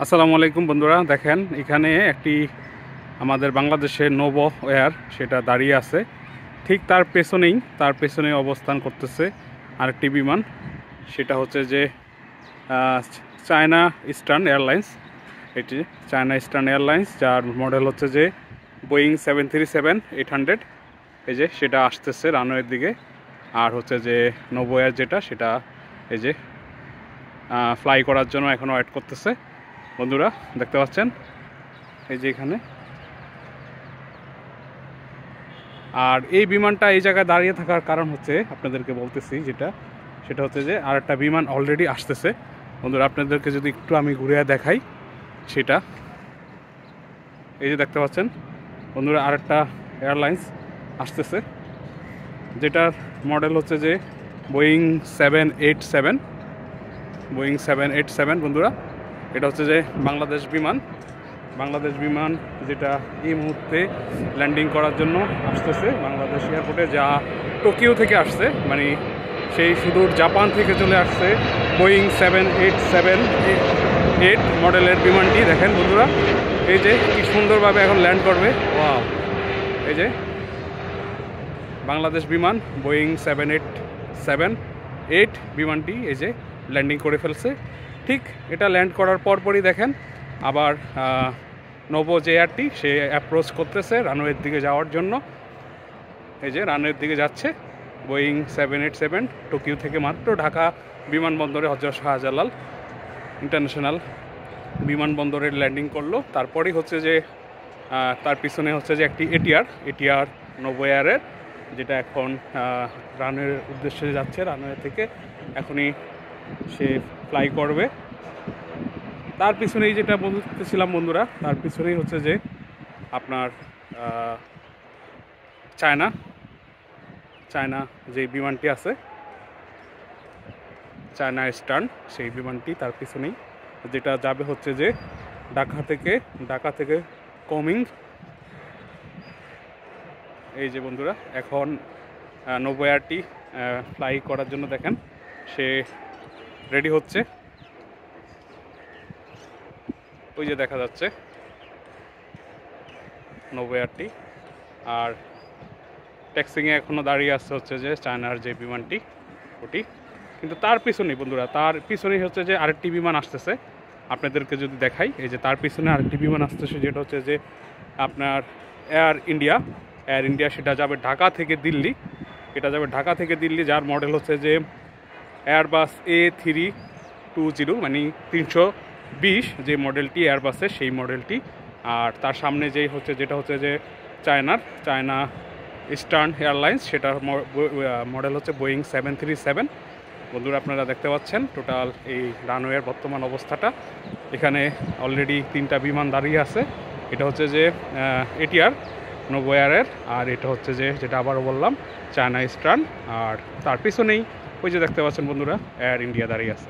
আসসালামু আলাইকুম বন্ধুরা, দেখেন এখানে একটি আমাদের বাংলাদেশের নোভো এয়ার সেটা দাঁড়িয়ে আছে। ঠিক তার পেছনেই অবস্থান করতেছে আরেকটি বিমান। সেটা হচ্ছে যে চায়না ইস্টার্ন এয়ারলাইন্স। এটি চায়না ইস্টার্ন এয়ারলাইন্স, যার মডেল হচ্ছে যে বোয়িং 737-800। এই যে সেটা আসতেছে রানওয়ের দিকে। আর হচ্ছে যে নোভো এয়ার যেটা, সেটা এই যে ফ্লাই করার জন্য এখনও ওয়েট করতেছে। বন্ধুরা দেখতে পাচ্ছেন এই যে এখানে। আর এই বিমানটা এই জায়গায় দাঁড়িয়ে থাকার কারণ হচ্ছে, আপনাদেরকে বলতেছি সেটা হচ্ছে যে আর একটা বিমান অলরেডি আসতেছে। বন্ধুরা আপনাদেরকে যদি একটু আমি ঘুরিয়ে দেখাই, সেটা এই যে দেখতে পাচ্ছেন বন্ধুরা, আরেকটা এয়ারলাইন্স আসতেছে, যেটার মডেল হচ্ছে যে বোয়িং 787 বন্ধুরা। এটা হচ্ছে যে বাংলাদেশ বিমান যেটা এই মুহূর্তে ল্যান্ডিং করার জন্য আসতেছে বাংলাদেশ এয়ারপোর্টে, যা টোকিও থেকে আসছে, মানে সেই সুদূর জাপান থেকে চলে আসছে বোয়িং 787-8 মডেলের বিমানটি। দেখেন বন্ধুরা, এই যে কি সুন্দরভাবে এখন ল্যান্ড করবে। ওয়াও, এই যে বাংলাদেশ বিমান বোয়িং 787-8 বিমানটি এই যে ল্যান্ডিং করে ফেলছে। ঠিক এটা ল্যান্ড করার পরপরই দেখেন আবার নোভো যে এয়ারটি সে অ্যাপ্রোচ করতেছে রানওয়ের দিকে যাওয়ার জন্য। এই যে রানওয়ের দিকে যাচ্ছে বোয়িং 787, টোকিও থেকে মাত্র ঢাকা বিমানবন্দরে হযরত শাহজালাল ইন্টারন্যাশনাল বিমানবন্দরে ল্যান্ডিং করলো। তারপরেই হচ্ছে যে তার পিছনে হচ্ছে যে একটি এটিআর নোভো এয়ারের, যেটা এখন রানওয়ের উদ্দেশ্যে যাচ্ছে। রানওয়ে থেকে এখনই সে ফ্লাই করবে। তার পিছনেই যেটা বলতেছিলাম বন্ধুরা, তার পিছনেই হচ্ছে যে আপনার চায়না যে বিমানটি আছে, চায়না ইস্টার্ন, সেই বিমানটি তার পিছনেই, যেটা যাবে হচ্ছে যে ঢাকা থেকে কমিং। এই যে বন্ধুরা এখন নোভো এয়ারটি ফ্লাই করার জন্য দেখেন সে রেডি হচ্ছে। ওই যে দেখা যাচ্ছে নোভো এয়ারটি। আর ট্যাক্সিংয়ে এখনও দাঁড়িয়ে আসছে হচ্ছে যে চায়নার যে বিমানটি, ওটি। কিন্তু তার পিছনেই বন্ধুরা, তার পিছনেই হচ্ছে যে আরেকটি বিমান আসতেছে। আপনাদেরকে যদি দেখাই, এই যে তার পিছনে আরেকটি বিমান আসতেছে, যেটা হচ্ছে যে আপনার এয়ার ইন্ডিয়া। সেটা যাবে ঢাকা থেকে দিল্লি। যার মডেল হচ্ছে যে এয়ারবাস A320, মানে 320 যে মডেলটি এয়ারবাসের, সেই মডেলটি। আর তার সামনে যেটা হচ্ছে যে চায়না ইস্টার্ন এয়ারলাইন্স, সেটার মডেল হচ্ছে বোয়িং 737। বন্ধুরা আপনারা দেখতে পাচ্ছেন টোটাল এই রানওয়ের বর্তমান অবস্থাটা। এখানে অলরেডি 3টা বিমান দাঁড়িয়ে আছে। এটা হচ্ছে যে এটিআর নোভো এয়ারের, আর এটা হচ্ছে যে যেটা আবারও বললাম চায়না ইস্টার্ন। আর তার পিছনেই ওই যে দেখতে পাচ্ছেন বন্ধুরা এয়ার ইন্ডিয়া দাঁড়িয়ে আছে।